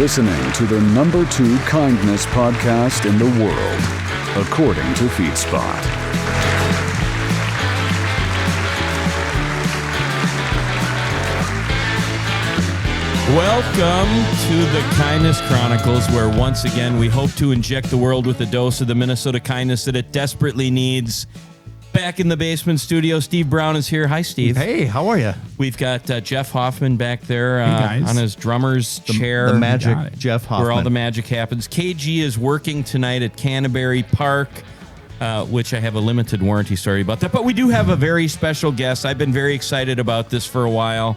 listening to the #2 kindness podcast in the world, according to FeedSpot. Welcome to the Kindness Chronicles, where once again we hope to inject the world with a dose of the Minnesota kindness that it desperately needs. Back in the basement studio, Steve Brown is here. Hi, Steve. Hey, how are you? We've got Jeff Hoffman back there guys. on his drummer's chair. The magic Jeff Hoffman. Where all the magic happens. KG is working tonight at Canterbury Park, which I have a limited warranty story about that. But we do have a very special guest. I've been very excited about this for a while.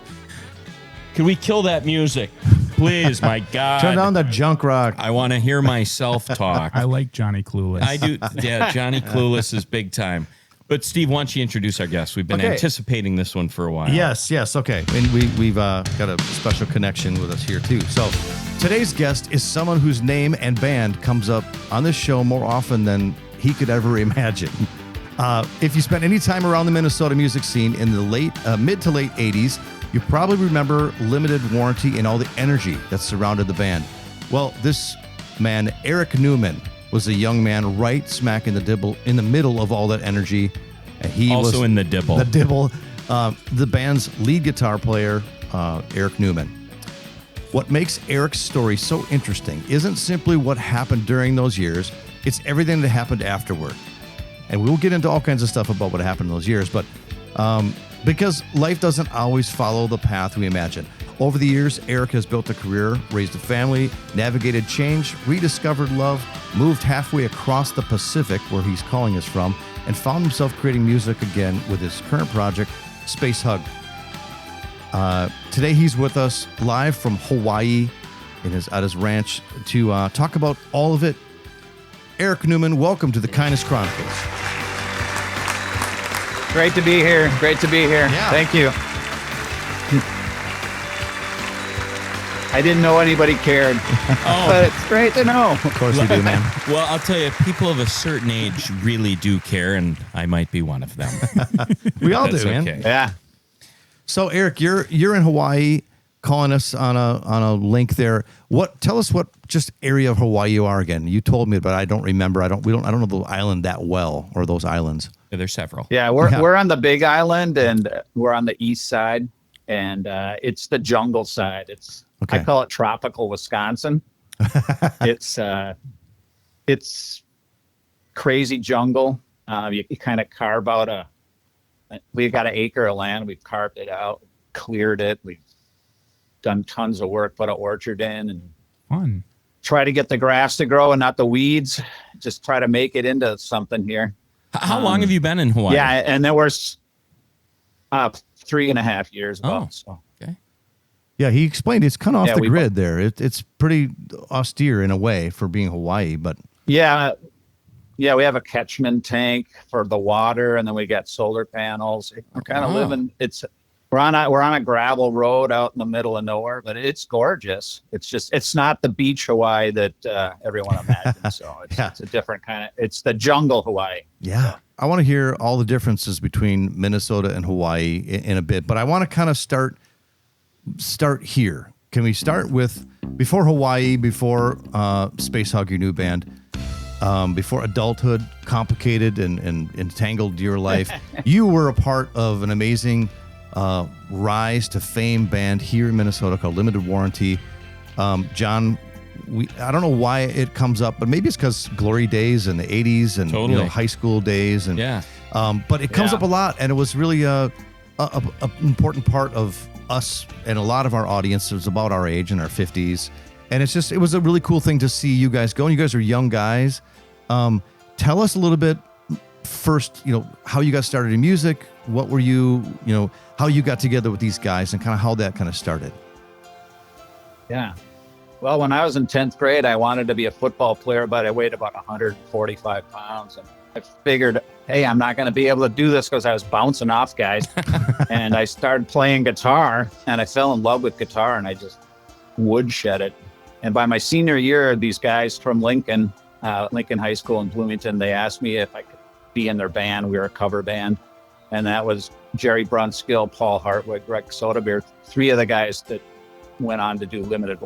Can we kill that music? Please, my God. Turn down the junk rock. I want to hear myself talk. I like Johnny Clueless. I do. Yeah, Johnny Clueless is big time. But Steve, why don't you introduce our guest? We've been anticipating this one for a while. Yes, okay. And we've got a special connection with us here, too. So today's guest is someone whose name and band comes up on this show more often than he could ever imagine. If you spent any time around the Minnesota music scene in the mid to late 80s, you probably remember Limited Warranty and all the energy that surrounded the band. Well, this man, Erik Newman, was a young man right smack in the middle of all that energy. And he also was in the dibble. The dibble. The band's lead guitar player, Erik Newman. What makes Erik's story so interesting isn't simply what happened during those years, it's everything that happened afterward. And we'll get into all kinds of stuff about what happened in those years, but because life doesn't always follow the path we imagine. Over the years, Erik has built a career, raised a family, navigated change, rediscovered love, moved halfway across the Pacific, where he's calling us from, and found himself creating music again with his current project, Space Hug. Today, he's with us live from Hawaii at his ranch to talk about all of it. Erik Newman, welcome to the Kindness Chronicles. Great to be here. Yeah. Thank you. I didn't know anybody cared, but it's great to know. Of course you do, man. Well, I'll tell you, people of a certain age really do care, and I might be one of them. We all do, That's man. okay. Yeah. So, Erik, you're in Hawaii, calling us on a link there. Tell us what just area of Hawaii you are again. You told me, but I don't remember. I don't know the island that well, or those islands. Yeah, there's several. Yeah, we're on the Big Island, and we're on the east side, and it's the jungle side. I call it tropical Wisconsin. It's crazy jungle. You kind of carve out we got an acre of land. We've carved it out, cleared it. We've done tons of work, put an orchard in, and Fun. try to get the grass to grow and not the weeds. Just try to make it into something here. How long have you been in Hawaii? Yeah, and there was 3.5 years ago. Oh, So. okay. Yeah, he explained it's kind of off the we- grid there. It's pretty austere in a way for being Hawaii, but Yeah, we have a catchment tank for the water, and then we got solar panels. We're kind of living. We're on a gravel road out in the middle of nowhere, but it's gorgeous. It's not the beach Hawaii that everyone imagines. So it's a different kind of. It's the jungle Hawaii. yeah. So. I want to hear all the differences between Minnesota and Hawaii in a bit, but I want to kind of start here. Can we start with before Hawaii, before Space Hug, your new band, before adulthood complicated and entangled your life? You were a part of an amazing rise to fame band here in Minnesota called Limited Warranty. John, I don't know why it comes up, but maybe it's because glory days in the 80s and Totally. high school days. And Yeah. but it comes Yeah. up a lot, and it was really a important part of us and a lot of our audience. It was about our age in our 50s. And it was a really cool thing to see you guys go. And you guys are young guys. Tell us a little bit first, how you got started in music. What were you, how you got together with these guys and kind of how that kind of started. Yeah. Well, when I was in 10th grade, I wanted to be a football player, but I weighed about 145 pounds. And I figured, hey, I'm not going to be able to do this because I was bouncing off guys. And I started playing guitar, and I fell in love with guitar, and I just woodshed it. And by my senior year, these guys from Lincoln High School in Bloomington, they asked me if I could be in their band. We were a cover band. And that was Jerry Brunskill, Paul Hartwig, Greg Soderbeer, three of the guys that went on to do Limited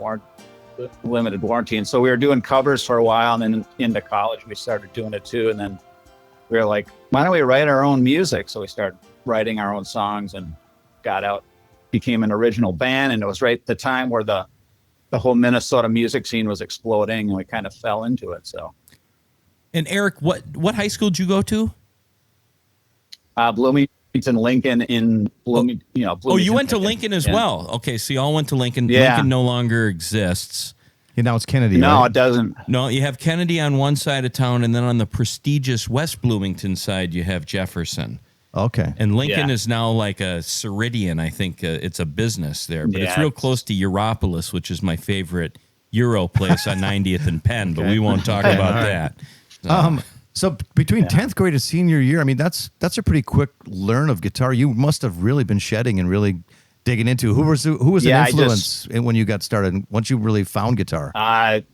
limited warranty. And so we were doing covers for a while, and then into college, we started doing it too. And then we were like, why don't we write our own music? So we started writing our own songs and got out, became an original band. And it was right at the time where the whole Minnesota music scene was exploding, and we kind of fell into it. So. And Erik, what high school did you go to? Bloomington Lincoln in Bloomington. Oh, you went to Lincoln as well. Okay, so you all went to Lincoln. Yeah. Lincoln no longer exists. Yeah, now it's Kennedy. No, right? it doesn't. No, you have Kennedy on one side of town, and then on the prestigious West Bloomington side, you have Jefferson. Okay. And Lincoln Yeah. is now like a Ceridian. I think it's a business there, but it's Yeah, real close to Europolis, which is my favorite Euro place on 90th and Penn, but we won't talk about that. So between 10th grade and senior year, I mean, that's a pretty quick learn of guitar. You must have really been shedding and really digging into. Who was Yeah, an influence when you got started? Once you really found guitar, I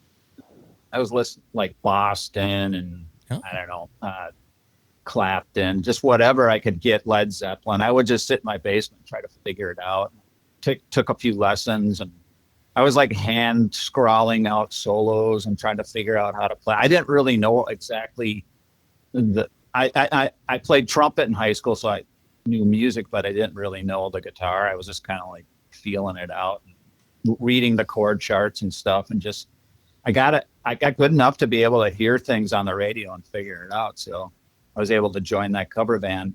was listening like Boston and Oh. I don't know, Clapton, just whatever I could get. Led Zeppelin. I would just sit in my basement and try to figure it out. Took a few lessons, and I was like hand scrawling out solos and trying to figure out how to play. I didn't really know exactly I played trumpet in high school, so I knew music, but I didn't really know the guitar. I was just kind of like feeling it out, and reading the chord charts and stuff, and just I got good enough to be able to hear things on the radio and figure it out. So I was able to join that cover band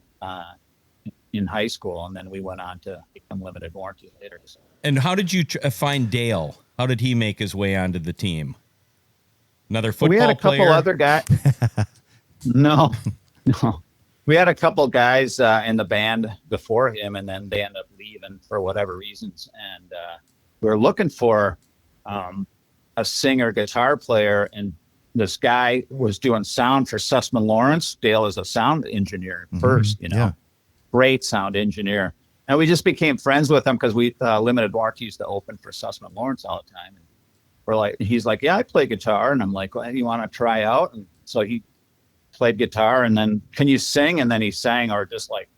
in high school, and then we went on to become Limited Warranty later. So. And how did you find Dale? How did he make his way onto the team? Another football player? We had a couple other guys. No. We had a couple guys in the band before him, and then they ended up leaving for whatever reasons. And we were looking for a singer, guitar player, and this guy was doing sound for Sussman Lawrence. Dale is a sound engineer first, yeah. Great sound engineer. And we just became friends with him because we Limited Warranty used to open for Sussman Lawrence all the time. And we're like, he's like, yeah, I play guitar. And I'm like, well, you want to try out? And so he played guitar, and then, can you sing? And then he sang, or just like,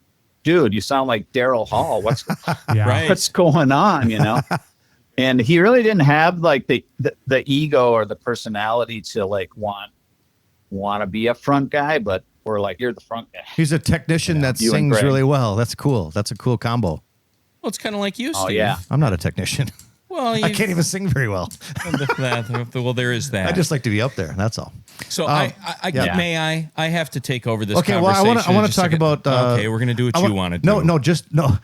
dude, you sound like Daryl Hall. What's what's going on? And he really didn't have like the ego or the personality to like want to be a front guy, but we're like, you're the front guy. He's a technician that sings really well. That's cool. That's a cool combo. Well, it's kind of like you, Steve. Oh, yeah. I'm not a technician. Well, I can't even sing very well. Well, there is that. I just like to be up there. That's all. So yeah. May I have to take over this Okay, conversation. well, I want to talk about. Okay, we're going to do what you want to do. No.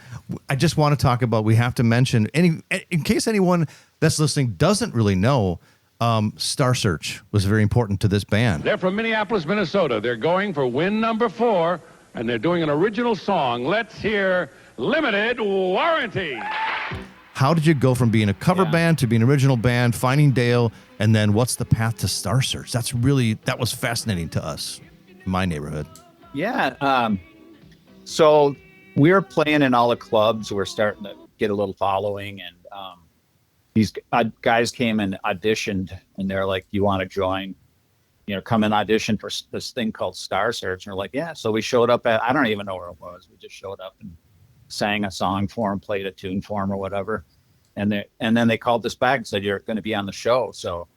I just want to talk about. We have to mention in case anyone that's listening doesn't really know. Star Search was very important to this band. They're from Minneapolis, Minnesota. They're going for win number 4, and they're doing an original song. Let's hear Limited Warranty. How did you go from being a cover band to being an original band, finding Dale, and then what's the path to Star Search? That was fascinating to us in my neighborhood. Yeah. So we were playing in all the clubs. We're starting to get a little following, and these guys came and auditioned, and they're like, you want to join, come and audition for this thing called Star Search. And we're like, yeah. So we showed up I don't even know where it was. We just showed up and sang a song for him, played a tune for him or whatever. And then they called us back and said, you're going to be on the show. So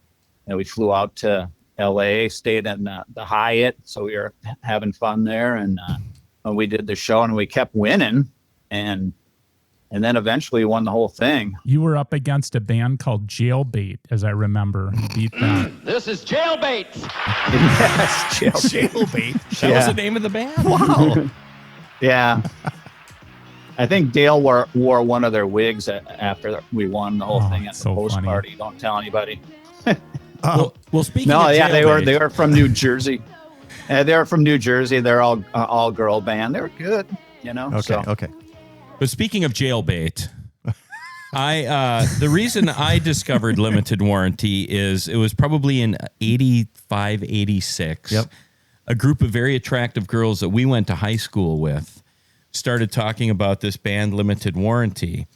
we flew out to LA, stayed in the Hyatt. So we were having fun there. And we did the show, and we kept winning. And then eventually won the whole thing. You were up against a band called Jailbait, as I remember. You beat them. This is Jailbait. Yes, Jailbait. That was the name of the band? Wow. Yeah. I think Dale wore one of their wigs after we won the whole thing at the so post funny. party. Don't tell anybody. Well, speaking No, of yeah, Jailbait, they were from New Jersey. They were from New Jersey. They're all girl band. They were good, Okay. But speaking of Jailbait, the reason I discovered Limited Warranty is it was probably in 85, 86. Yep. A group of very attractive girls that we went to high school with started talking about this band Limited Warranty.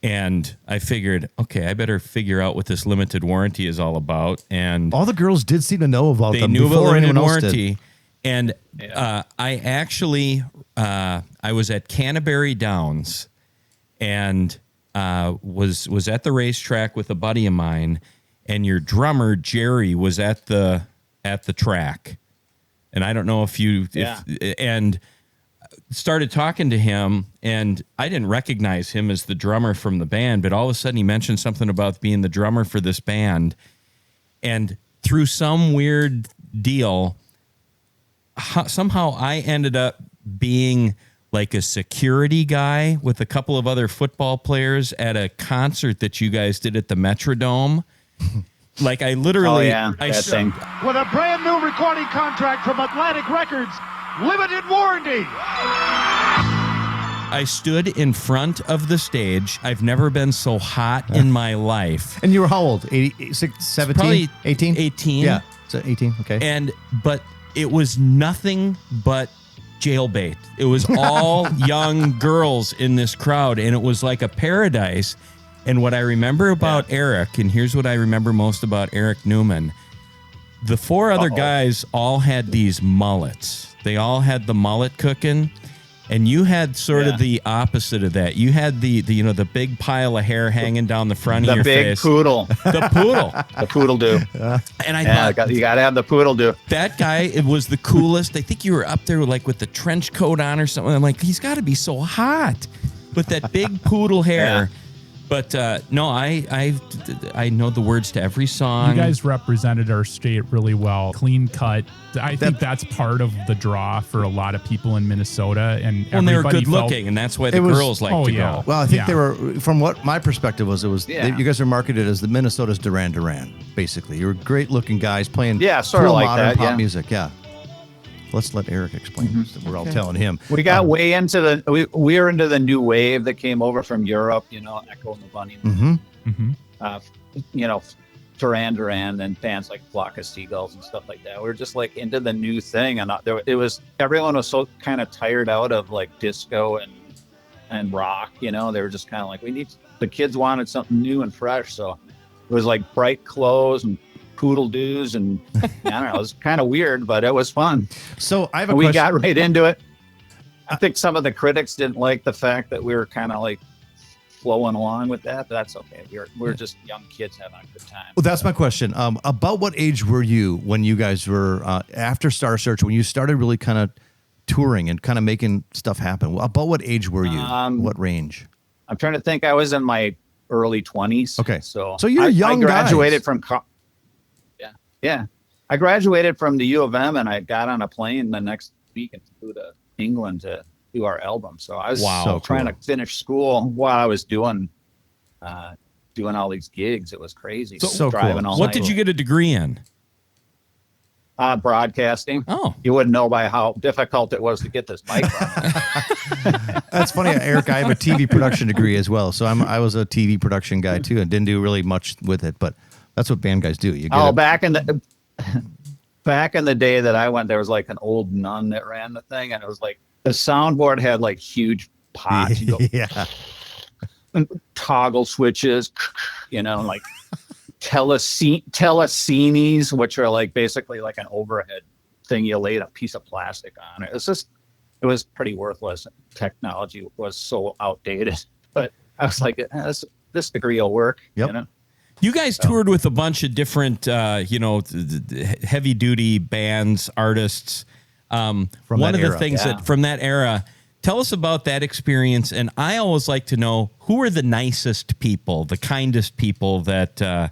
And I figured, okay, I better figure out what this Limited Warranty is all about. And All the girls did seem to know about they them knew about before Limited anyone else Warranty. did. And I actually, I was at Canterbury Downs and was at the racetrack with a buddy of mine. and your drummer Jerry was at the track, and I don't know and started talking to him, and I didn't recognize him as the drummer from the band, but all of a sudden he mentioned something about being the drummer for this band, and through some weird deal, somehow I ended up being like a security guy with a couple of other football players at a concert that you guys did at the Metrodome. Like I literally, thing. With a brand new recording contract from Atlantic Records, limited warranty. I stood in front of the stage. I've never been so hot in my life. And you were how old? 86, 17, Probably 18? 18. Yeah, so 18, okay. But it was nothing but jailbait. It was all young girls in this crowd, and it was like a paradise. And what I remember about Erik, and here's what I remember most about Erik Newman, the four other guys all had these mullets. They all had the mullet cooking, and you had sort of the opposite of that. You had the big pile of hair hanging down the front of your face. The big poodle. The poodle. The poodle do. And I thought, you got to have the poodle do. that guy, it was the coolest. I think you were up there like with the trench coat on or something. I'm like, he's got to be so hot with that big poodle hair. But no, I know the words to every song. You guys represented our state really well. Clean cut. I think that's part of the draw for a lot of people in Minnesota. And they were good looking, and that's why the girls like to go. Well, I think they were, from what my perspective was, you guys are marketed as the Minnesota's Duran Duran, basically. You were great looking guys playing sort of cool like modern that, pop music. Yeah. Let's let Erik explain. We're all telling him. We got way into we were into the new wave that came over from Europe, Echo and the Bunnymen. Duran Duran and bands like Flock of Seagulls and stuff like that. We were just like into the new thing, and everyone was so kind of tired out of like disco and rock. They were just kind of like, the kids wanted something new and fresh, so it was like bright clothes and poodle doos, and I don't know, it was kind of weird, but it was fun. So I have a we question. got right into it. I think some of the critics didn't like the fact that we were kind of like flowing along with that, but that's okay. We're just young kids having a good time. Well, that's my question. About what age were you when you guys were after Star Search, when you started really kind of touring and kind of making stuff happen? About what age were you? What range? I'm trying to think. I was in my early 20s. Okay, so you're young. I graduated from. Yeah. I graduated from the U of M, and I got on a plane the next week and flew to England to do our album. So I was trying to finish school while I was doing all these gigs. It was crazy. So driving cool. all What night. did you get a degree in? Broadcasting. Oh. You wouldn't know by how difficult it was to get this mic. That's funny, Erik. I have a TV production degree as well, so I was a TV production guy too, and didn't do really much with it, but that's what band guys do. Back in the day that I went, there was like an old nun that ran the thing, and it was like the soundboard had like huge pots, and toggle switches, like telecinis, which are like basically like an overhead thing you laid a piece of plastic on. It was pretty worthless. Technology was so outdated, but I was like, this degree will work. Yep. You guys toured with a bunch of different, heavy duty bands, artists. One of the things that from that era, tell us about that experience. And I always like to know, who are the nicest people, the kindest people that,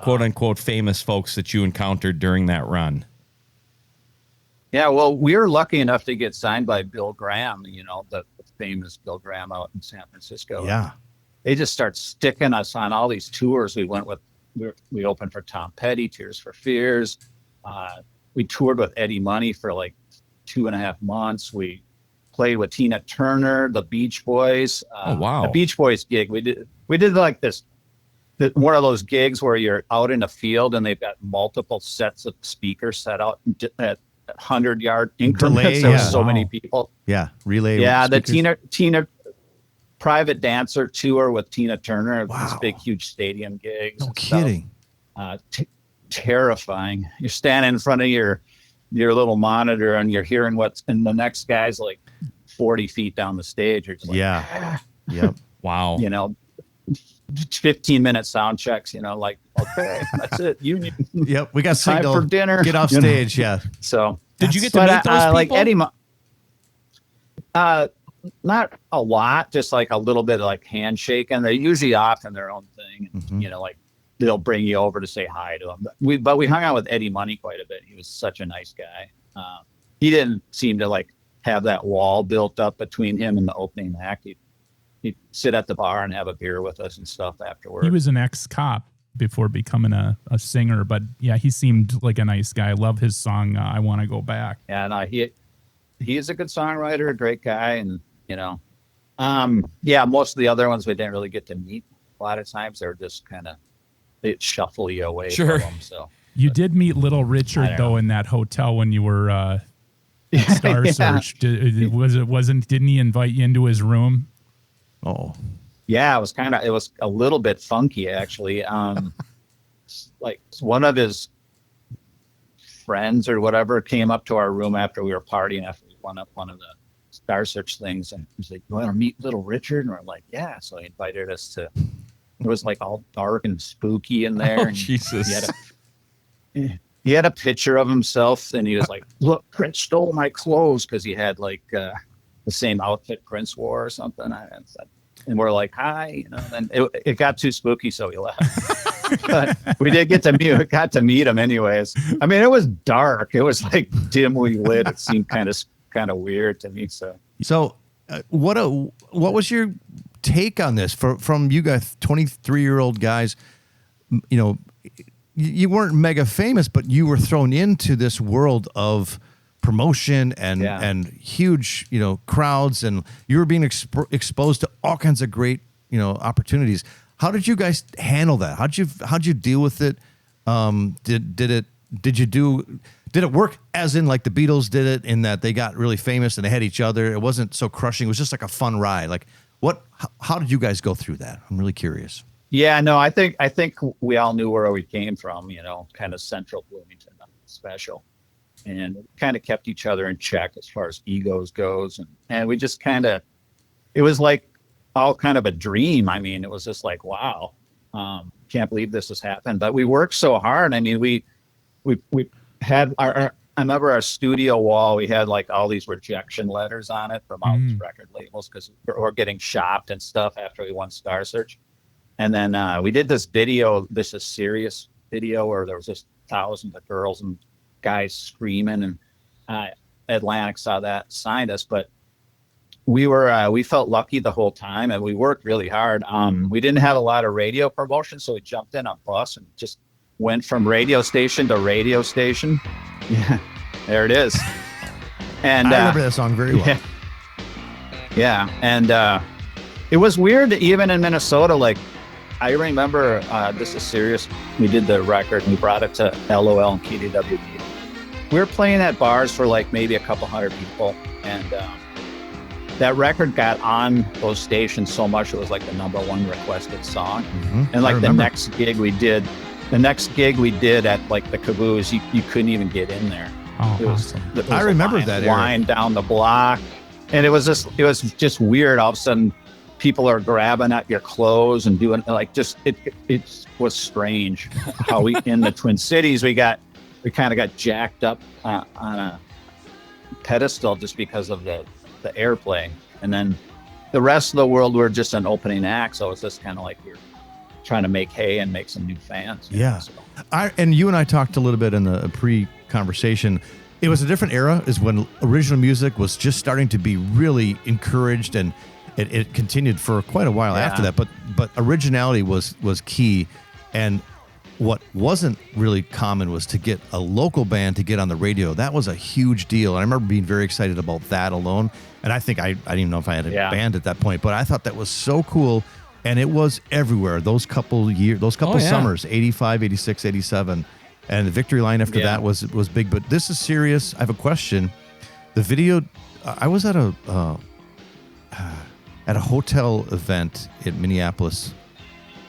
quote unquote, famous folks that you encountered during that run? Yeah, well, we were lucky enough to get signed by Bill Graham, the famous Bill Graham out in San Francisco. Yeah. They just start sticking us on all these tours. We opened for Tom Petty, Tears for Fears. We toured with Eddie Money for like 2.5 months. We played with Tina Turner, the Beach Boys. Oh, wow. The Beach Boys gig. We did like this, one of those gigs where you're out in a field and they've got multiple sets of speakers set out at 100-yard increments. There was so many people. Yeah, relay. Yeah, the Tina private dancer tour with Tina Turner. Wow. These big, huge stadium gigs. No kidding. Terrifying. You're standing in front of your little monitor and you're hearing and the next guy's like 40 feet down the stage. You're just like, Yep. Wow. 15-minute sound checks, like, okay, that's it. Yep, we got time signal for dinner. Get off stage, yeah. So did you get to meet those people? Like Eddie, not a lot, just like a little bit of like handshaking. They're usually off in their own thing, and, like they'll bring you over to say hi to them. But we hung out with Eddie Money quite a bit. He was such a nice guy. He didn't seem to like have that wall built up between him and the opening act. He'd sit at the bar and have a beer with us and stuff afterwards. He was an ex-cop before becoming a singer, but yeah, he seemed like a nice guy. I love his song, I Want to Go Back. Yeah, no, he's a good songwriter, a great guy, and most of the other ones we didn't really get to meet. A lot of times they're just kind of, they shuffle you away from them. So you did meet Little Richard though in that hotel when you were at Star Search. Didn't he invite you into his room? Oh, yeah, it was a little bit funky actually. Like one of his friends or whatever came up to our room after we were partying, after we won up one of the Star Search things, and he's like, "You want to meet Little Richard?" And we're like, "Yeah." So he invited us to. It was like all dark and spooky in there. Oh, and Jesus! He had a picture of himself, and he was like, "Look, Prince stole my clothes," because he had like the same outfit Prince wore or something. And we're like, "Hi," and it got too spooky, so we left. But we did get to meet him anyways. I mean, it was dark. It was like dimly lit. It seemed kind of weird to me. So what was your take on this from you guys, 23-year-old guys? You weren't mega famous, but you were thrown into this world of promotion and huge, crowds, and you were being exposed to all kinds of great, opportunities. How did you guys handle that? How'd you deal with it? Did it work as in like the Beatles did it, in that they got really famous and they had each other? It wasn't so crushing. It was just like a fun ride. Like how did you guys go through that? I'm really curious. Yeah, no, I think we all knew where we came from, kind of central Bloomington, special. And kind of kept each other in check as far as egos goes. And we just it was like all kind of a dream. I mean, it was just like, wow, can't believe this has happened. But we worked so hard. I mean, we had I remember our studio wall, we had like all these rejection letters on it from all these record labels, because we're getting shopped and stuff after we won Star Search. And then we did this video, this is serious video, where there was just thousands of girls and guys screaming, and Atlantic saw that, signed us. But we felt lucky the whole time, and we worked really hard. We didn't have a lot of radio promotion, so we jumped in a bus and just went from radio station to radio station. Yeah, there it is. And I remember that song very well. Yeah, and it was weird even in Minnesota. Like, I remember this is serious. We did the record and we brought it to LOL and KDWB. We were playing at bars for like maybe a couple hundred people, and that record got on those stations so much it was like the #1 requested song. And like the next gig we did at like the Caboose, you couldn't even get in there. Oh, it was, awesome. I remember that line down the block, and it was just weird. All of a sudden, people are grabbing at your clothes and doing like it was strange how we in the Twin Cities we kind of got jacked up on a pedestal just because of the airplay, and then the rest of the world were just an opening act, so it's just kind of like you're trying to make hay and make some new fans. And you and I talked a little bit in the pre-conversation. It was a different era, is when original music was just starting to be really encouraged, and it continued for quite a while after that, but originality was key. And what wasn't really common was to get a local band to get on the radio. That was a huge deal. I remember being very excited about that alone. And I think I didn't even know if I had a band at that point, but I thought that was so cool. And it was everywhere. Those couple summers, 85, 86, 87. And the victory line after that was big. But this is serious. I have a question. The video, I was at a hotel event in Minneapolis.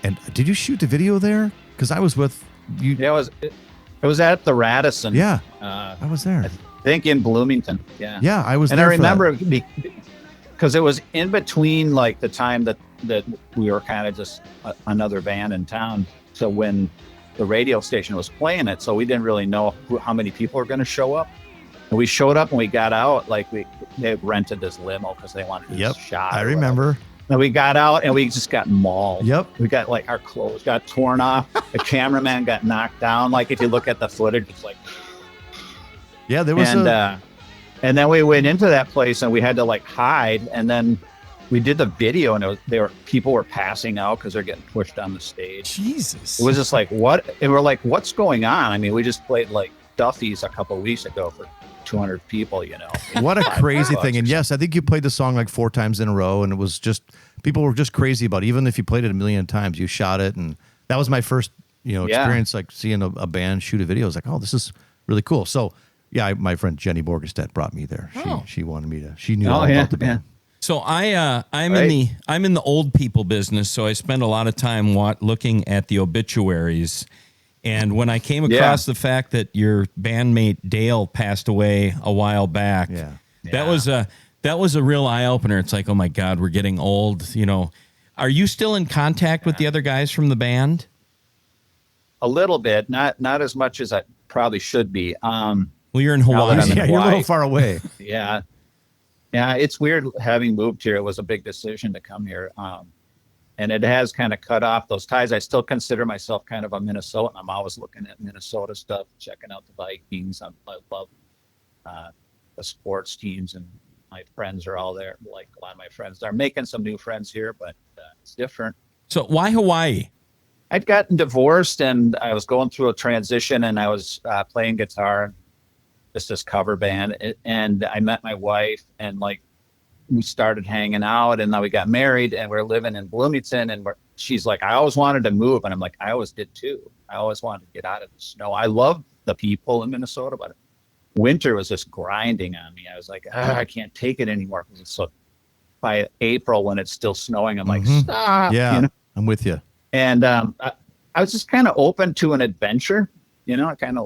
And did you shoot the video there? Because I was with you. Yeah, it was at the Radisson. Yeah, I was there. I think in Bloomington. Yeah. Yeah, I was and there. And I remember because it was in between like the time that we were kind of just another band in town. So when the radio station was playing it, so we didn't really know how many people were going to show up. And we showed up and we got out, like they rented this limo because they wanted to shot. I remember. And we got out and we just got mauled. Yep. We got like our clothes got torn off. The cameraman got knocked down. Like if you look at the footage, it's like. Yeah, there was and then we went into that place and we had to like hide. And then we did the video and people were passing out because they're getting pushed on the stage. Jesus. It was just like, what? And we're like, what's going on? I mean, we just played like Duffy's a couple of weeks ago for 200 people, you know. What a crazy thing. And yes, I think you played the song like 4 times in a row, and it was just, people were just crazy about it. Even if you played it a million times, you shot it. And that was my first, experience, like seeing a band shoot a video. I was like, oh, this is really cool. So yeah, my friend Jenny Borgestedt brought me there. She wanted me to, she knew all about the band. So I'm in the old people business. So I spend a lot of time looking at the obituaries. And when I came across the fact that your bandmate Dale passed away a while back, that was a real eye opener. It's like, oh my God, we're getting old. You know, are you still in contact with the other guys from the band? A little bit, not as much as I probably should be. Well, you're in Hawaii. Yeah, you're a little far away. Yeah, it's weird having moved here. It was a big decision to come here. And it has kind of cut off those ties. I still consider myself kind of a Minnesotan. I'm always looking at Minnesota stuff, checking out the Vikings. I love the sports teams, and my friends are all there. Like a lot of my friends are making some new friends here, but it's different. So why Hawaii? I'd gotten divorced, and I was going through a transition, and I was playing guitar, just this cover band, and I met my wife, and like, we started hanging out, and then we got married, and we're living in Bloomington, and she's like, I always wanted to move. And I'm like, I always did too. I always wanted to get out of the snow. I love the people in Minnesota, but winter was just grinding on me. I was like, I can't take it anymore. So by April, when it's still snowing, I'm like, stop. Yeah, I'm with you. And I was just kind of open to an adventure, I kind of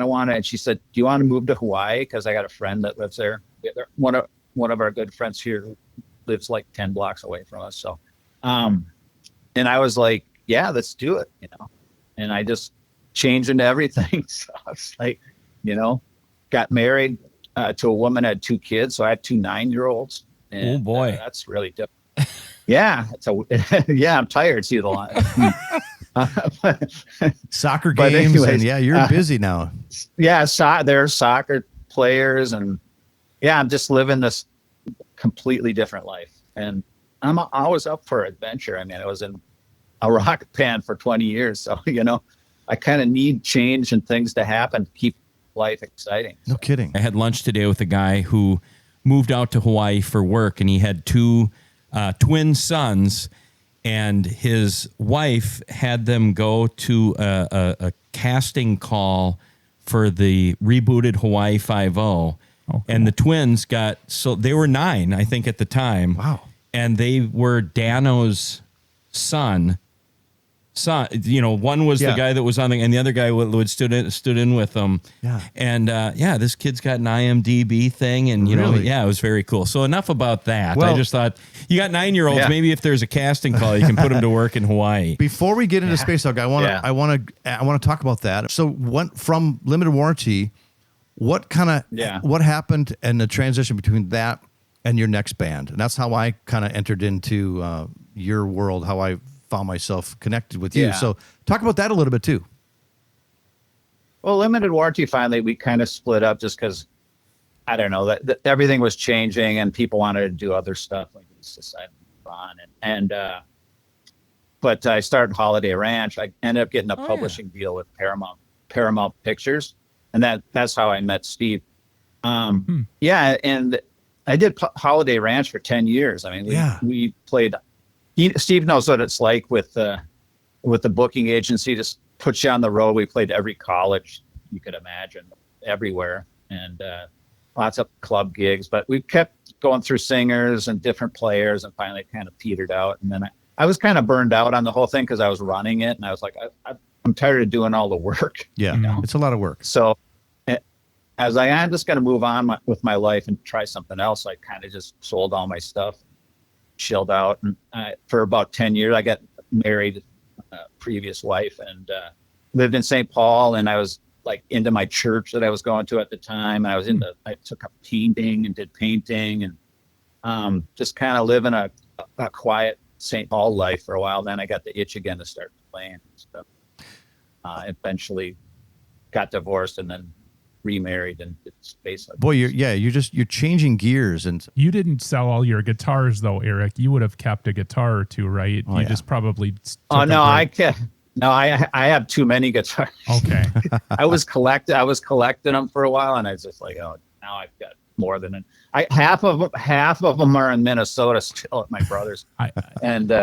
wanted, and she said, do you want to move to Hawaii? Because I got a friend that lives there. One of our good friends here lives like 10 blocks away from us. So, and I was like, yeah, let's do it, and I just changed into everything. So I was like, got married to a woman, had 2 kids. So I had 2 9-year-olds. And, oh boy. That's really different. Yeah. I'm tired. See the line. Soccer games. Anyways, and you're busy now. Yeah. There's soccer players, and I'm just living this completely different life, and I'm always up for adventure. I mean, I was in a rock band for 20 years, so I kind of need change and things to happen to keep life exciting. No kidding. I had lunch today with a guy who moved out to Hawaii for work, and he had 2 twin sons, and his wife had them go to a casting call for the rebooted Hawaii Five-0. Okay. And the twins they were 9, I think, at the time. Wow. And they were Dano's son. One was the guy that was on and the other guy would stood in with them. Yeah. And this kid's got an IMDb thing, and really? It was very cool. So enough about that. Well, I just thought, you got 9-year-olds, maybe if there's a casting call, you can put them to work in Hawaii. Before we get into Space Hog, I want to talk about that. So from limited warranty, what happened and the transition between that and your next band? And that's how I kind of entered into your world, how I found myself connected with you. So talk about that a little bit too. Well, limited warranty, finally, we kind of split up just because, I don't know, that everything was changing and people wanted to do other stuff. Like we just decided to move on. But I started Holiday Ranch. I ended up getting a publishing deal with Paramount Pictures. And that's how I met Steve. Yeah, and I did Holiday Ranch for 10 years. I mean, we played. Steve knows what it's like with the booking agency. Just put you on the road. We played every college you could imagine, everywhere, and lots of club gigs. But we kept going through singers and different players, and finally kind of petered out. And then I was kind of burned out on the whole thing because I was running it, and I was like, I'm tired of doing all the work. Yeah, it's a lot of work. So, I'm just going to move on with my life and try something else, I kind of just sold all my stuff, chilled out. And for about 10 years, I got married, previous wife, and lived in St. Paul. And I was like into my church that I was going to at the time. And I took up painting and did painting and just kind of living a quiet St. Paul life for a while. Then I got the itch again to start playing and stuff. Eventually got divorced and then remarried, and it's basically boy, you're changing gears. And you didn't sell all your guitars though, Erik. You would have kept a guitar or two, right? You just probably I have too many guitars. Okay. I was collecting them for a while, and I was just like, oh, now I've got more than half of them are in Minnesota still at my brother's, and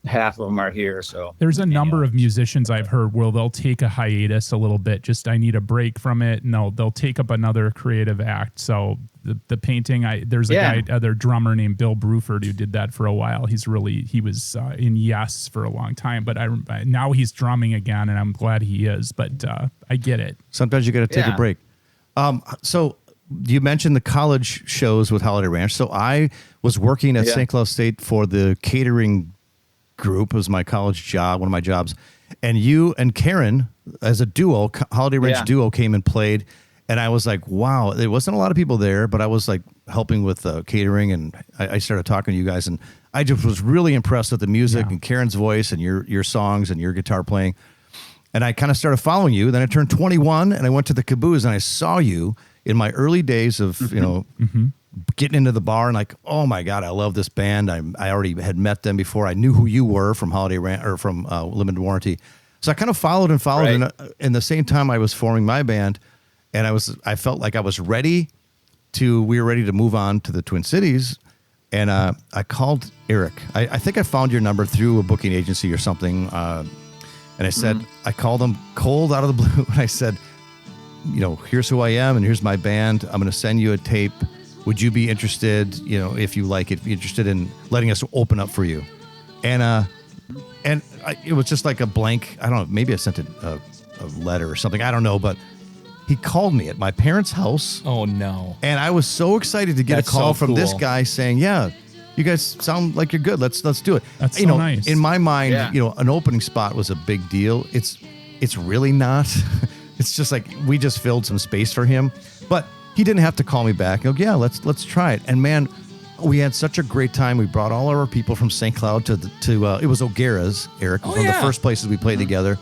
half of them are here. So there's a number of musicians I've heard where they'll take a hiatus a little bit. Just, I need a break from it. No, they'll take up another creative act. So the painting, there's a guy, other drummer named Bill Bruford who did that for a while. He was in Yes for a long time, but now he's drumming again, and I'm glad he is, but I get it. Sometimes you got to take a break. So you mentioned the college shows with Holiday Ranch. So I was working at St. Cloud State for the catering group. It was my college job, one of my jobs. And you and Karen, as a duo, Holiday Ranch duo, came and played. And I was like, wow, there wasn't a lot of people there, but I was like helping with catering. And I started talking to you guys. And I just was really impressed with the music and Karen's voice and your songs and your guitar playing. And I kind of started following you. Then I turned 21 and I went to the Caboose and I saw you in my early days of, getting into the bar and like, oh my God, I love this band. I already had met them before. I knew who you were from Holiday Ranch or from Limited Warranty. So I kind of followed. Right. And in the same time I was forming my band, and I felt like I was we were ready to move on to the Twin Cities. And I called Erik. I think I found your number through a booking agency or something. And I said, I called him cold out of the blue. And I said, here's who I am and here's my band. I'm going to send you a tape. Would you be interested, if you like it, be interested in letting us open up for you? And it was just like a blank, I don't know, maybe I sent a letter or something. I don't know, but he called me at my parents' house. Oh, no. And I was so excited to get a call from this guy saying, yeah, you guys sound like you're good. Let's do it. That's so nice. In my mind, an opening spot was a big deal. It's really not. It's just like we just filled some space for him. But he didn't have to call me back. Go, yeah, let's try it. And man, we had such a great time. We brought all of our people from St. Cloud to it was O'Gara's, Erik, one of the first places we played together.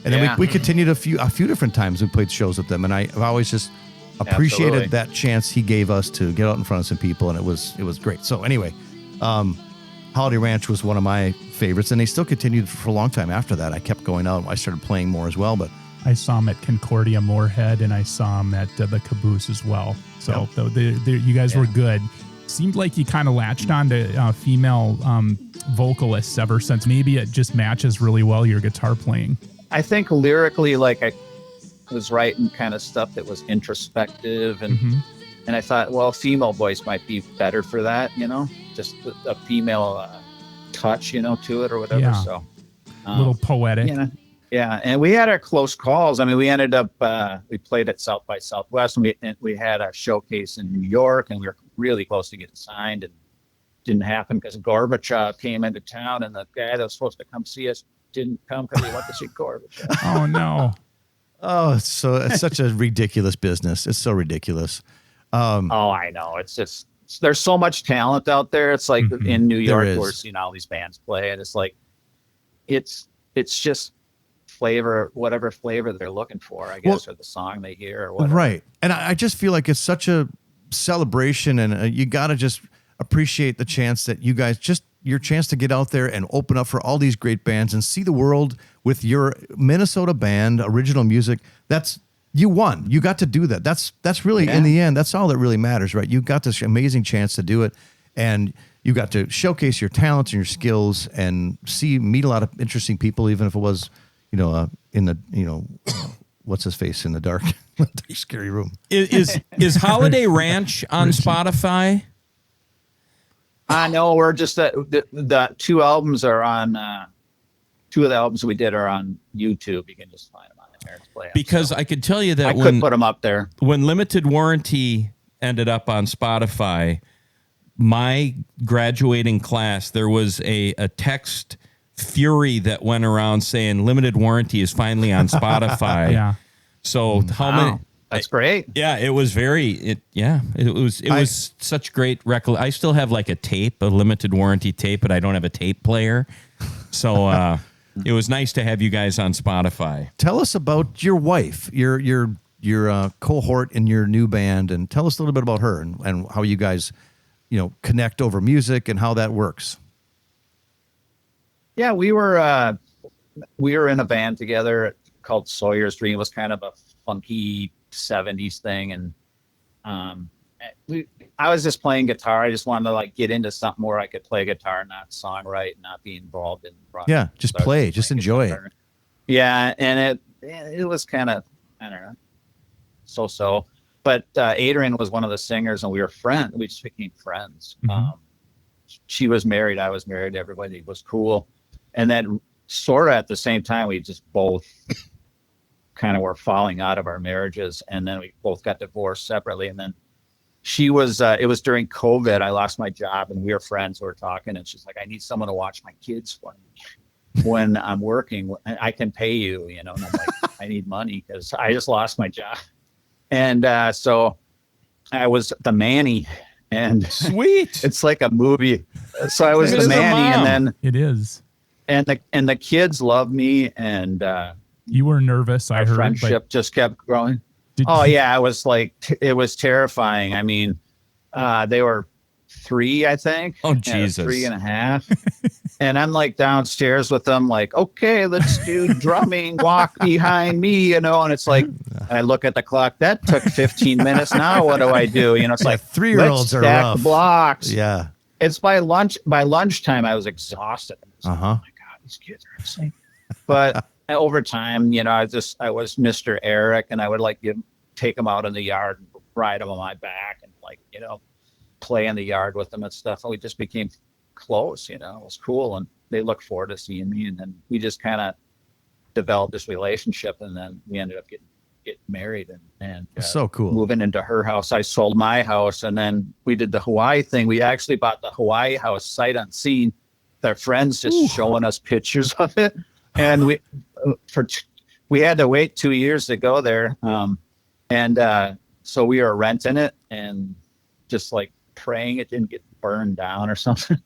And then we continued a few different times we played shows with them. And I've always just appreciated that chance he gave us to get out in front of some people, and it was great. So anyway, Holiday Ranch was one of my favorites, and they still continued for a long time after that. I kept going out. I started playing more as well, but I saw him at Concordia Moorhead, and I saw him at the Caboose as well. So you guys were good. Seemed like you kind of latched on to female vocalists ever since. Maybe it just matches really well your guitar playing. I think lyrically, like I was writing kind of stuff that was introspective, and I thought, well, female voice might be better for that, just a female touch, to it or whatever. Yeah. So a little poetic. Yeah, and we had our close calls. I mean, we ended up we played at South by Southwest, and we had a showcase in New York, and we were really close to getting signed, and it didn't happen because Gorbachev came into town, and the guy that was supposed to come see us didn't come because he went to see Gorbachev. Oh no! Oh, it's such a ridiculous business. It's so ridiculous. Oh, I know. It's just there's so much talent out there. It's like in New York, we're seeing all these bands play, and it's like it's just flavor, whatever flavor they're looking for, I guess, or the song they hear or whatever. Right. And I just feel like it's such a celebration, and you got to just appreciate the chance that you guys your chance to get out there and open up for all these great bands and see the world with your Minnesota band, original music. You won. You got to do that. That's really, in the end, that's all that really matters, right? You got this amazing chance to do it, and you got to showcase your talents and your skills and meet a lot of interesting people, even if it was, in the, what's his face in the dark, scary room. Is Holiday Ranch on Spotify? No, we're just the two albums are on. Two of the albums we did are on YouTube. You can just find them on parents play 'em, because so I could tell you that I could put them up there. when Limited Warranty ended up on Spotify, my graduating class, there was a text fury that went around saying Limited Warranty is finally on Spotify. Yeah. So how many? That's great. Yeah, it was it was such great I still have like a Limited Warranty tape, but I don't have a tape player. So it was nice to have you guys on Spotify. Tell us about your wife, your cohort in your new band, and tell us a little bit about her and how you guys, connect over music and how that works. Yeah, we were in a band together called Sawyer's Dream. It was kind of a funky 70s thing, and I was just playing guitar. I just wanted to get into something where I could play guitar, not songwrite, not be involved in rock. Yeah, just play, just enjoy it. Yeah, and it was kind of, I don't know, so. But Adrian was one of the singers, and we were friends. We just became friends. Mm-hmm. She was married. I was married. Everybody was cool. And then sort of at the same time, we just both kind of were falling out of our marriages. And then we both got divorced separately. And then she was, it was during COVID. I lost my job, and we were friends. We were talking, and she's like, I need someone to watch my kids for me when I'm working. I can pay you, And I'm like, I need money because I just lost my job. And so I was the Manny, and sweet. It's like a movie. So I was the Manny, and then it is, and the kids love me, and you were nervous. I heard friendship just kept growing. Yeah, it was it was terrifying. I mean, they were 3, I think. Oh, Jesus. 3.5. And I'm downstairs with them, okay, let's do drumming, walk behind me, and it's I look at the clock, that took 15 minutes. Now what do I do? It's 3-year-olds are rough. The blocks. Yeah. It's by lunchtime, I was exhausted. Oh my God, these kids are insane. But over time, I was Mr. Erik, and I would take them out in the yard and ride them on my back and play in the yard with them and stuff. And we just became close, it was cool. And they look forward to seeing me. And then we just kind of developed this relationship. And then we ended up getting married and so cool. Moving into her house. I sold my house, and then we did the Hawaii thing. We actually bought the Hawaii house sight unseen. Their friends just showing us pictures of it. And we had to wait 2 years to go there. So we were renting it and just praying it didn't get burned down or something.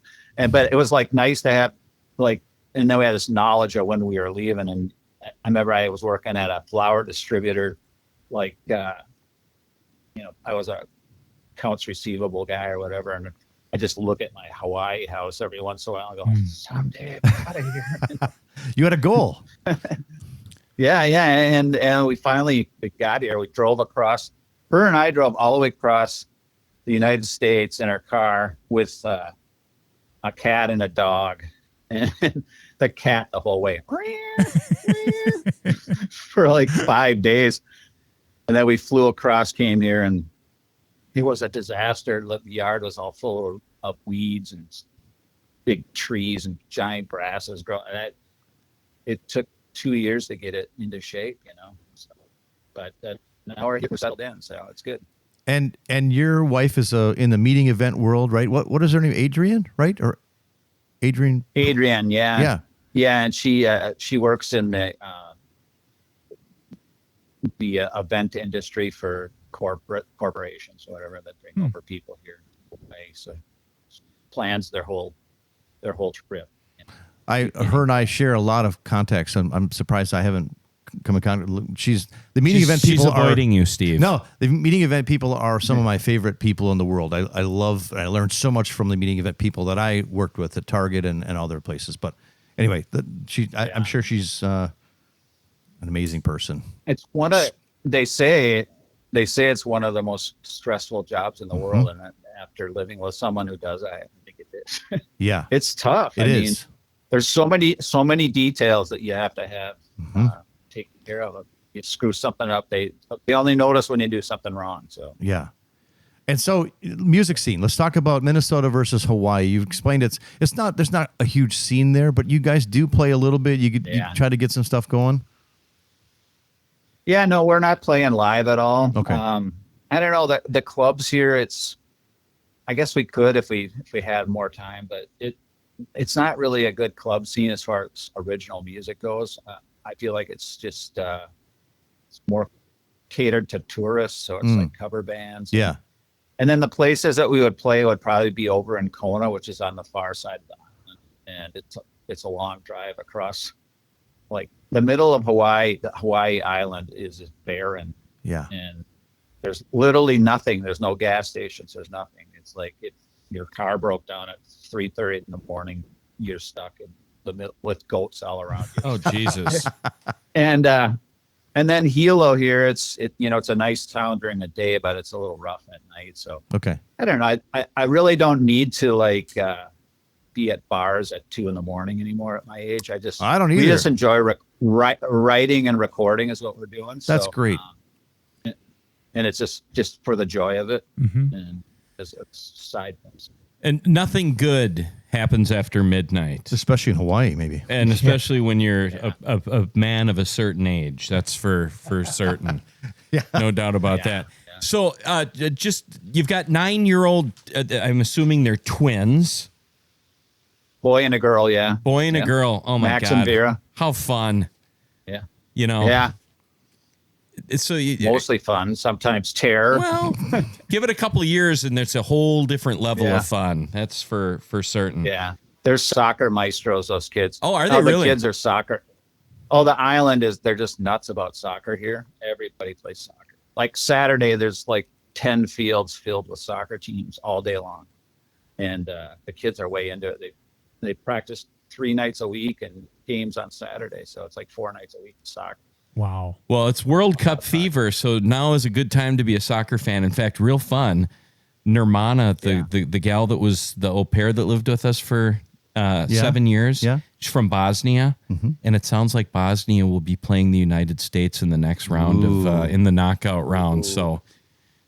But it was nice to have and then we had this knowledge of when we were leaving. And I remember I was working at a flower distributor, I was a accounts receivable guy or whatever. And I just look at my Hawaii house every once in a while and go, someday I'm out of here. You had a goal. Yeah. And we finally got here. We drove across. Her and I drove all the way across the United States in our car with a cat and a dog. And the cat the whole way. For 5 days. And then we flew across, came here, and it was a disaster. The yard was all full of weeds and big trees and giant grasses growing. It took 2 years to get it into shape, So, but now we're settled in, so it's good. And your wife is in the meeting event world, right? What is her name? Adrian, right? Or Adrian? Adrian, yeah. Yeah, and she works in the event industry for corporations or whatever that bring over people here. So plans their whole trip. Her and I share a lot of contacts. I'm surprised I haven't come in contact. She's the meeting event people. She's avoiding you, Steve. No, the meeting event people are some of my favorite people in the world. I learned so much from the meeting event people that I worked with at Target and other places. But anyway, I'm sure she's an amazing person. It's they say it's one of the most stressful jobs in the world, and after living with someone who does, I think it is. Yeah, it's tough. I mean, there's so many details that you have to have taken care of. You screw something up, they only notice when you do something wrong. So yeah. And so, music scene. Let's talk about Minnesota versus Hawaii. You've explained there's not a huge scene there, but you guys do play a little bit. You try to get some stuff going. Yeah, no, we're not playing live at all. Okay. I don't know, the clubs here, I guess we could if we had more time, but it's not really a good club scene as far as original music goes. I feel like it's just it's more catered to tourists, so it's like cover bands. Yeah. And then the places that we would play would probably be over in Kona, which is on the far side of the island, and it's a long drive across. Like the middle of Hawaii, the Hawaii island is barren. Yeah. And there's literally nothing. There's no gas stations. There's nothing. It's like if your car broke down at 3:30 in the morning, you're stuck in the middle with goats all around you. Oh, Jesus. And then Hilo here, it's a nice town during the day, but it's a little rough at night. So Okay. I don't know. I really don't need to be at bars at 2 a.m. anymore at my age. I don't either. We just enjoy writing and recording is what we're doing. That's so, great. And it's just for the joy of it, and it's side things. And nothing good happens after midnight, Especially in Hawaii, maybe. and especially when you're a man of a certain age. That's for certain. No doubt about that. Yeah. So you've got 9-year-old, I'm assuming they're twins. Boy and a girl, yeah. Boy and a girl. Oh, my Max God. and Vera. How fun. Yeah. Yeah. So Mostly fun, sometimes terror. Well, give it a couple of years and there's a whole different level of fun. That's for certain. Yeah. They're soccer maestros, those kids. Oh, are they really? The kids are soccer. Oh, the island they're just nuts about soccer here. Everybody plays soccer. Like Saturday, there's like 10 fields filled with soccer teams all day long. And the kids are way into it. They practice 3 nights a week and games on Saturday. So it's like 4 nights a week of soccer. Wow. Well, it's World Cup fever, so now is a good time to be a soccer fan. In fact, real fun. Nirmana, the gal that was the au pair that lived with us for 7 years, she's from Bosnia, and it sounds like Bosnia will be playing the United States in the next round of in the knockout round. So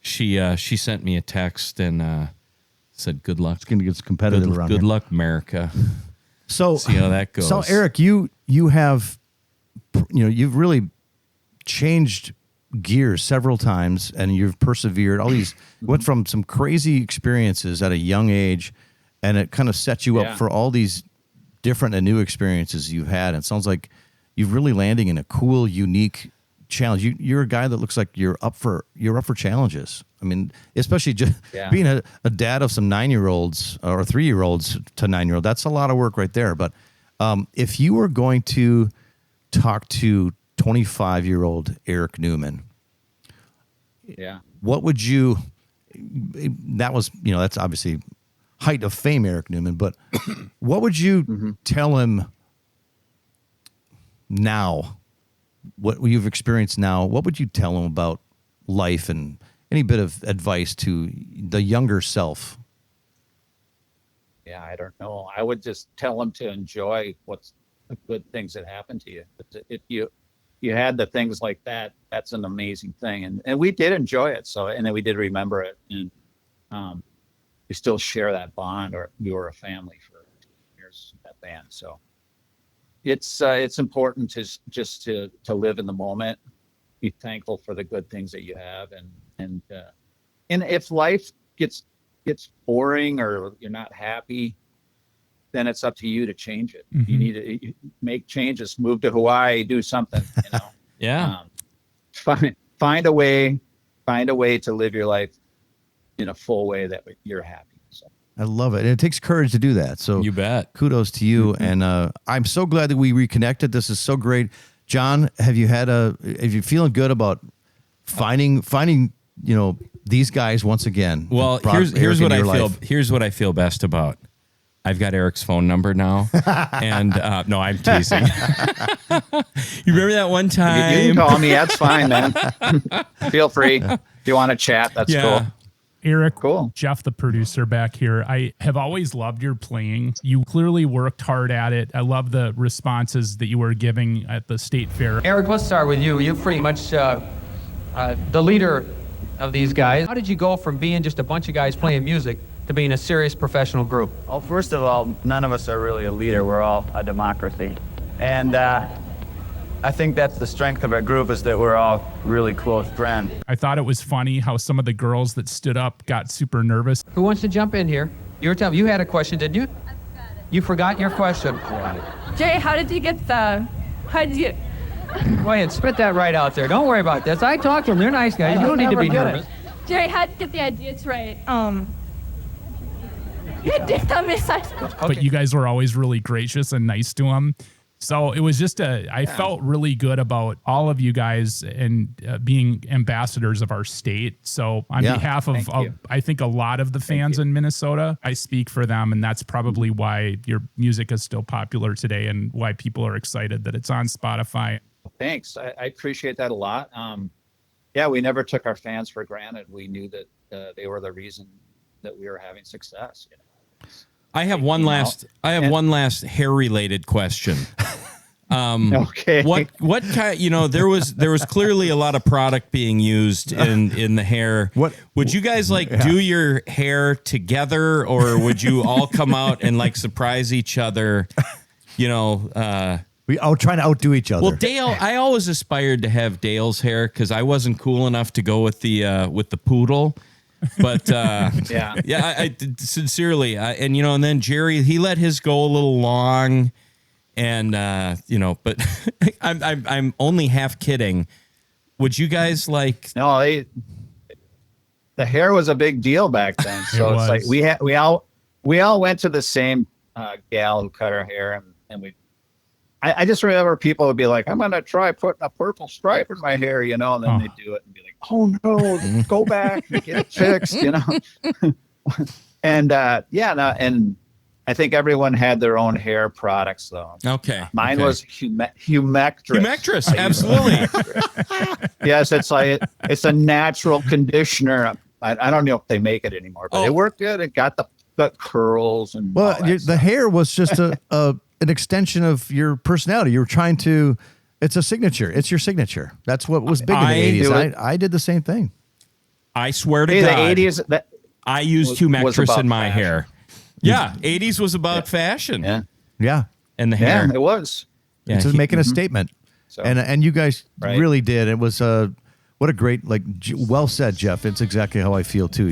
she sent me a text and said, "Good luck. It's going to get competitive around Good here. luck, America." So see how that goes. So Erik, you have, you've really changed gears several times, and you've persevered. All these went from some crazy experiences at a young age, and it kind of set you up for all these different and new experiences you've had. And it sounds like you're really landing in a cool, unique challenge. You're a guy that looks like you're up for challenges. I mean, especially just being a dad of some 9-year-olds or 3-year-olds to 9-year-old. That's a lot of work right there. But if you were going to talk to 25-year-old Erik Newman, what would you? That was, that's obviously height of fame, Erik Newman. But what would you tell him now? What you've experienced now, what would you tell him about life and any bit of advice to the younger self? Yeah, I don't know. I would just tell him to enjoy what's the good things that happen to you. If you had the things like that, that's an amazing thing. And we did enjoy it. So, and then we did remember it. And we still share that bond, or we were a family for 2 years, that band. So it's important to live in the moment, be thankful for the good things that you have. And if life gets boring or you're not happy, then it's up to you to change it. You need to make changes, move to Hawaii, do something, find a way to live your life in a full way that you're happy. So I love it. And it takes courage to do that. So you bet. Kudos to you. And I'm so glad that we reconnected. This is so great. John, have you feeling good about finding these guys once again? Well, here's what I feel. Here's what I feel best about. I've got Erik's phone number now, and no, I'm teasing. You remember that one time? You can call me. That's fine, man. Feel free. If you want to chat, that's cool. Erik, cool. Jeff, the producer back here. I have always loved your playing. You clearly worked hard at it. I love the responses that you were giving at the state fair. Erik, let's start with you. You're pretty much the leader of these guys. How did you go from being just a bunch of guys playing music to being a serious professional group? Well, first of all, none of us are really a leader. We're all a democracy. And I think that's the strength of our group, is that we're all really close friends. I thought it was funny how some of the girls that stood up got super nervous. Who wants to jump in here? You were telling me you had a question, didn't you? I forgot it. You forgot your question. Jerry, how did you get Go ahead, spit that right out there. Don't worry about this. I talked to them. They're nice guys. You don't need to be nervous. Jerry, how did you get the ideas right? You did tell me something. But you guys were always really gracious and nice to them. So it was just I felt really good about all of you guys and being ambassadors of our state. So on behalf of I think a lot of the fans in Minnesota, I speak for them. And that's probably why your music is still popular today and why people are excited that it's on Spotify. Thanks. I appreciate that a lot. Yeah, we never took our fans for granted. We knew that they were the reason that we were having success. You know? I have one last hair related question. Okay. What kind? There was clearly a lot of product being used in the hair. What would you guys do your hair together, or would you all come out and surprise each other? We all trying to outdo each other. Well, Dale, I always aspired to have Dale's hair because I wasn't cool enough to go with the poodle. But I sincerely, and then Jerry, he let his go a little long, and but I'm only half kidding. Would you guys No, the hair was a big deal back then. So it's like we all went to the same gal who cut our hair, and I just remember people would be like, I'm gonna try putting a purple stripe in my hair, and then they do it and be like, oh no, go back and get it fixed, and and I think everyone had their own hair products though. Okay, mine was Humectress. Humectress, absolutely. Yes, it's a natural conditioner. I don't know if they make it anymore, but it worked good. It got the curls and the hair was just an extension of your personality. You were trying to. It's a signature. It's your signature. That's what was big in the 80s. I did the same thing. I swear to God, the 80s. I used Humectress in my hair. Yeah, 80s was about fashion. Yeah, and the hair. Yeah, it was. Yeah, just making a statement. So, and you guys really did. It was what a great well said, Jeff. It's exactly how I feel too.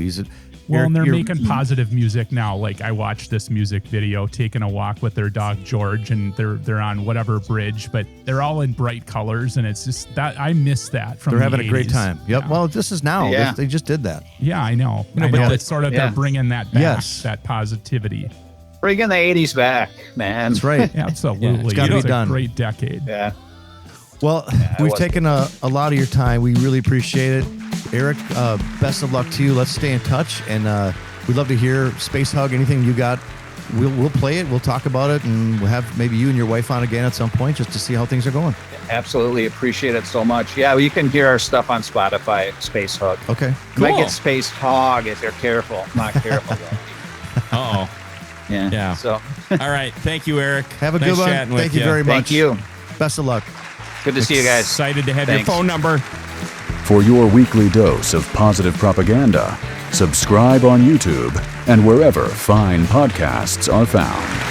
And they're making positive music now. I watched this music video, taking a walk with their dog George, and they're on whatever bridge, but they're all in bright colors, and it's just that I miss that from. They're having 80s. A great time. Yep. Yeah. Well, this is now. Yeah. They just did that. Yeah, I know. But it's sort of they're bringing that back. Yes. That positivity. Bringing the 80s back, man. That's right. Absolutely. It's got to be done. A great decade. Yeah. Well, we've taken a lot of your time. We really appreciate it. Erik, best of luck to you. Let's stay in touch, and we'd love to hear Space Hug, anything you got. We'll play it. We'll talk about it, and we'll have maybe you and your wife on again at some point just to see how things are going. Absolutely. Appreciate it so much. Yeah, well, you can hear our stuff on Spotify, Space Hug. Okay. You might get Space Hog if you're careful. Not careful, though. Uh-oh. Yeah. So. All right. Thank you, Erik. Have a good one. Thank you very much. Thank you. Best of luck. Good to see you guys. Excited to have your phone number. For your weekly dose of positive propaganda, subscribe on YouTube and wherever fine podcasts are found.